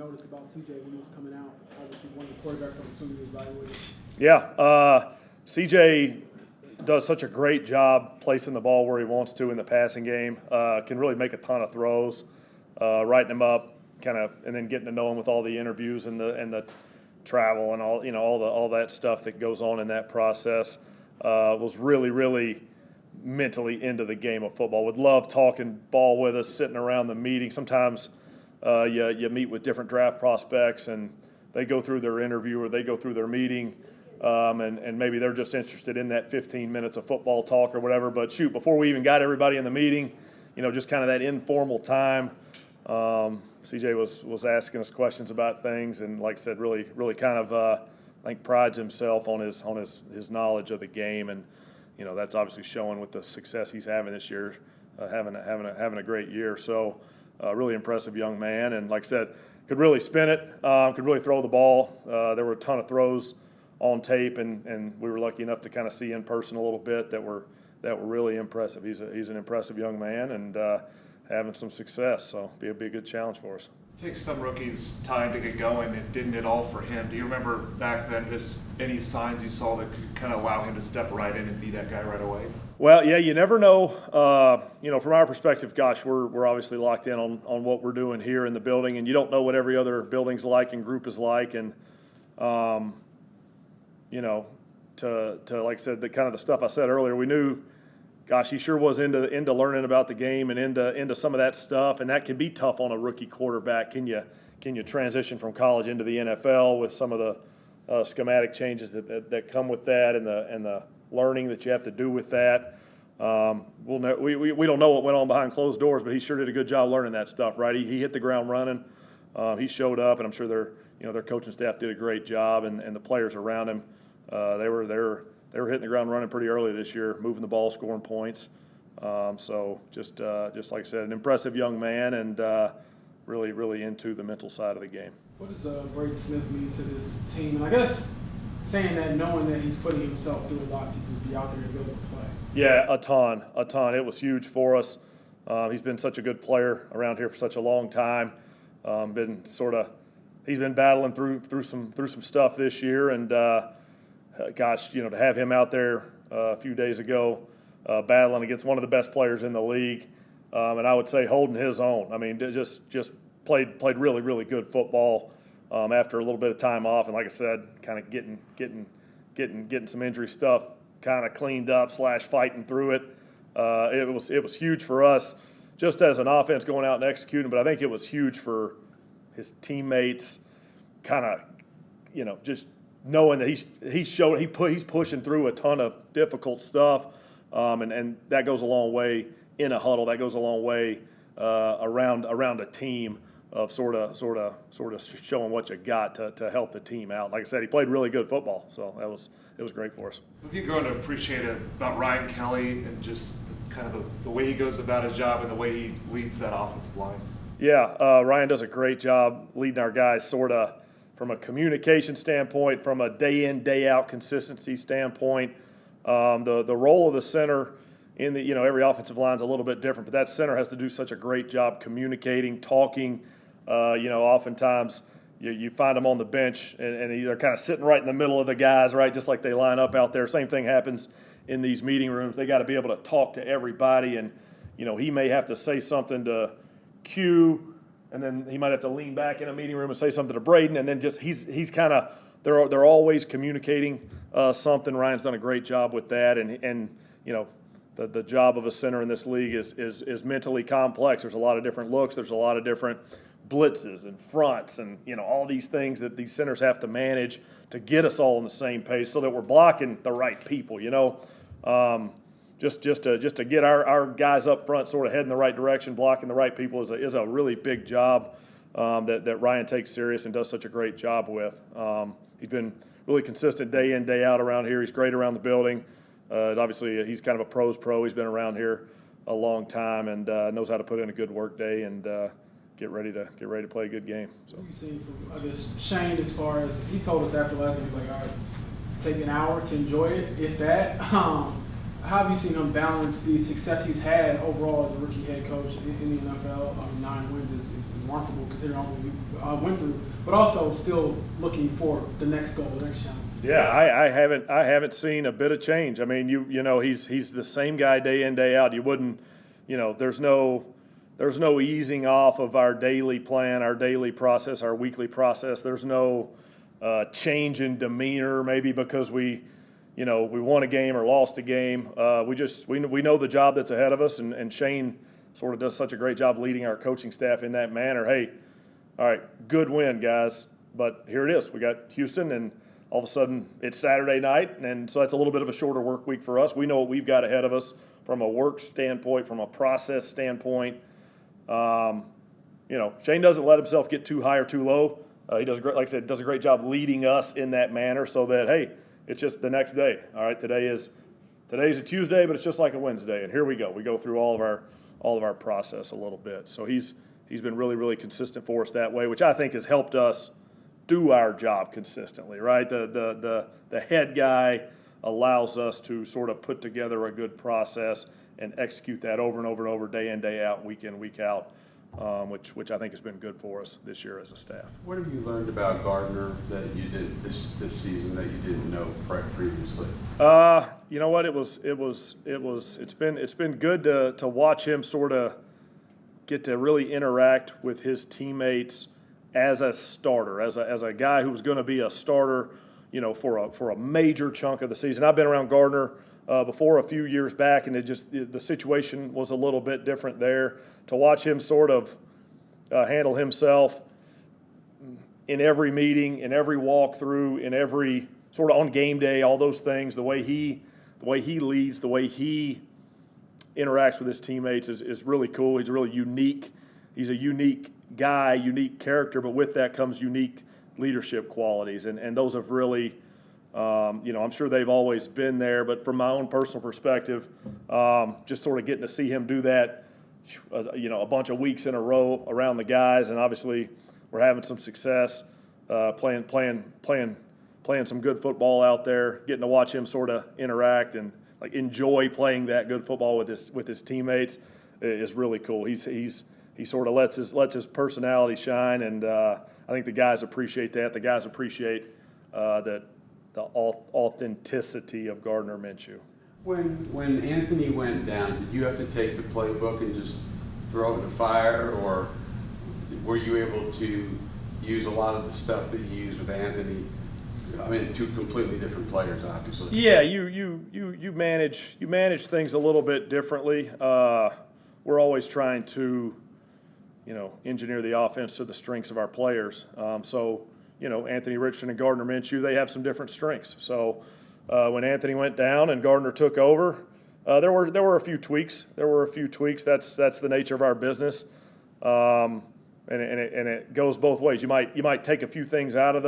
noticed about CJ when he was coming out? Obviously, one of the quarterbacks I'm assuming he was evaluated. Yeah, CJ does such a great job placing the ball where he wants to in the passing game. Can really make a ton of throws, writing him up, and then getting to know him with all the interviews and the travel and all that stuff that goes on in that process. Was really mentally into the game of football. Would love talking ball with us, sitting around the meeting. Sometimes you meet with different draft prospects and they go through their interview or they go through their meeting, and maybe they're just interested in that 15 minutes of football talk or whatever. But shoot, before we even got everybody in the meeting, just kind of that informal time, CJ was asking us questions about things, and like I said, really kind of I think prides himself on his knowledge of the game, and that's obviously showing with the success he's having this year, having a great year. So really impressive young man, and like I said, could really spin it, could really throw the ball. There were a ton of throws on tape, and we were lucky enough to kind of see in person a little bit that were really impressive. He's an impressive young man, and having some success, so be a good challenge for us. It takes some rookies time to get going, and didn't it all for him? Do you remember back then just any signs you saw that could kind of allow him to step right in and be that guy right away? Well, yeah, you never know. From our perspective, gosh, we're obviously locked in on what we're doing here in the building, and you don't know what every other building's like and group is like, and to like I said, the kind of the stuff I said earlier, we knew. Gosh, he sure was into learning about the game and into some of that stuff, and that can be tough on a rookie quarterback. Can you transition from college into the NFL with some of the schematic changes that come with that and the learning that you have to do with that? We don't know what went on behind closed doors, but he sure did a good job learning that stuff. Right? He hit the ground running. He showed up, and I'm sure their coaching staff did a great job, and the players around him they were hitting the ground running pretty early this year, moving the ball, scoring points. So just like I said, an impressive young man, and really into the mental side of the game. What does Braden Smith mean to this team? And I guess saying that, knowing that he's putting himself through a lot to be out there to be able to play. Yeah, a ton. It was huge for us. He's been such a good player around here for such a long time. He's been battling through some stuff this year, and gosh, to have him out there a few days ago battling against one of the best players in the league, and I would say holding his own. I mean, just played really good football after a little bit of time off, and like I said, kind of getting some injury stuff kind of cleaned up / fighting through it. It was huge for us just as an offense going out and executing, but I think it was huge for his teammates, kind of just knowing that he's pushing through a ton of difficult stuff, and that goes a long way in a huddle. That goes a long way around a team of sort of showing what you got to help the team out. Like I said, he played really good football, so it was great for us. Have you grown to appreciate about Ryan Kelly and just kind of the way he goes about his job and the way he leads that offensive line? Yeah, Ryan does a great job leading our guys sort of from a communication standpoint, from a day-in, day-out consistency standpoint. The role of the center in the every offensive line is a little bit different, but that center has to do such a great job communicating, talking. Oftentimes you find them on the bench and they're kind of sitting right in the middle of the guys, right, just like they line up out there. Same thing happens in these meeting rooms. They got to be able to talk to everybody, and he may have to say something to Q, and then he might have to lean back in a meeting room and say something to Braden, and then just he's kind of they're always communicating something. Ryan's done a great job with that, and the job of a center in this league is mentally complex. There's a lot of different looks. There's a lot of different blitzes and fronts, and all these things that these centers have to manage to get us all on the same page so that we're blocking the right people. Just to get our guys up front sort of heading the right direction, blocking the right people is a really big job that Ryan takes serious and does such a great job with. He's been really consistent day in, day out around here. He's great around the building. Obviously, he's kind of a pro's pro. He's been around here a long time and knows how to put in a good work day and get ready to play a good game. So. What have you seen from, I guess, Shane, as far as he told us after last game, he's like, all right, take an hour to enjoy it, if that. how have you seen him balance the success he's had overall as a rookie head coach in the NFL? 9 wins is remarkable considering all we went through, but also still looking for the next goal, the next challenge. Yeah, I haven't seen a bit of change. I mean, you know, he's the same guy day in, day out. You wouldn't, you know, there's no easing off of our daily plan, our daily process, our weekly process. There's no change in demeanor, maybe because we won a game or lost a game. We know the job that's ahead of us, and Shane sort of does such a great job leading our coaching staff in that manner. Hey, all right, good win, guys, but here it is. We got Houston, and all of a sudden it's Saturday night, and so that's a little bit of a shorter work week for us. We know what we've got ahead of us from a work standpoint, from a process standpoint. Shane doesn't let himself get too high or too low. He does great, like I said, does a great job leading us in that manner, so that hey, it's just the next day. All right, today's a Tuesday, but it's just like a Wednesday, and here we go. We go through all of our process a little bit. So he's been really, really consistent for us that way, which I think has helped us do our job consistently, right? The head guy allows us to sort of put together a good process and execute that over and over and over, day in, day out, week in, week out, which I think has been good for us this year as a staff. What have you learned about Gardner that you did this season that you didn't know previously? You know what? It's been good to watch him sort of get to really interact with his teammates as a starter, as a guy who was going to be a starter, you know, for a major chunk of the season. I've been around Gardner before a few years back, and the situation was a little bit different there. To watch him sort of handle himself in every meeting, in every walkthrough, in every sort of on game day, all those things, the way he leads, the way he interacts with his teammates is really cool. He's really unique. He's a unique guy, unique character, but with that comes unique leadership qualities, and those have really, I'm sure they've always been there, but from my own personal perspective, just sort of getting to see him do that, a bunch of weeks in a row around the guys, and obviously we're having some success, playing some good football out there, getting to watch him sort of interact and like enjoy playing that good football with his teammates is really cool. He sort of lets his personality shine, and I think the guys appreciate that. The guys appreciate the authenticity of Gardner Minshew. When Anthony went down, did you have to take the playbook and just throw it in the fire, or were you able to use a lot of the stuff that you used with Anthony? I mean, two completely different players, obviously. Yeah, you manage things a little bit differently. We're always trying to, engineer the offense to the strengths of our players. Anthony Richardson and Gardner Minshew, they have some different strengths. So when Anthony went down and Gardner took over, there were a few tweaks. That's the nature of our business, and it goes both ways. You might take a few things out of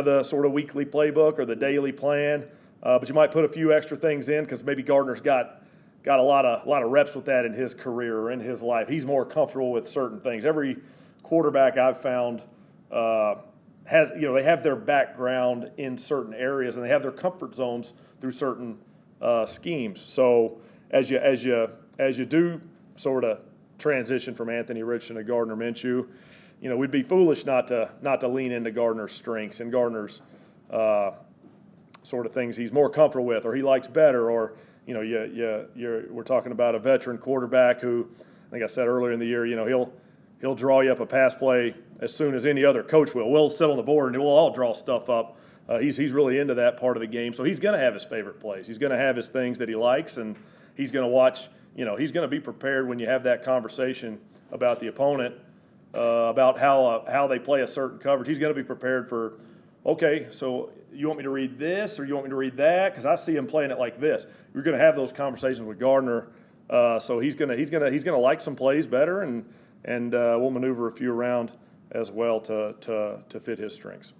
the sort of weekly playbook or the daily plan, but you might put a few extra things in because maybe Gardner's got a lot of reps with that in his career or in his life. He's more comfortable with certain things. Every quarterback I've found they have their background in certain areas and they have their comfort zones through certain schemes. So as you do sort of transition from Anthony Richardson to Gardner Minshew, we'd be foolish not to lean into Gardner's strengths and Gardner's sort of things he's more comfortable with or he likes better, or we're talking about a veteran quarterback who, I think I said earlier in the year, he'll draw you up a pass play as soon as any other coach will. We'll sit on the board and we'll all draw stuff up. He's really into that part of the game, so he's going to have his favorite plays. He's going to have his things that he likes, and he's going to watch. He's going to be prepared when you have that conversation about the opponent, about how they play a certain coverage. He's going to be prepared for, okay, so you want me to read this or you want me to read that? Because I see him playing it like this. You're going to have those conversations with Gardner, so he's going to like some plays better, and we'll maneuver a few around as well to fit his strengths.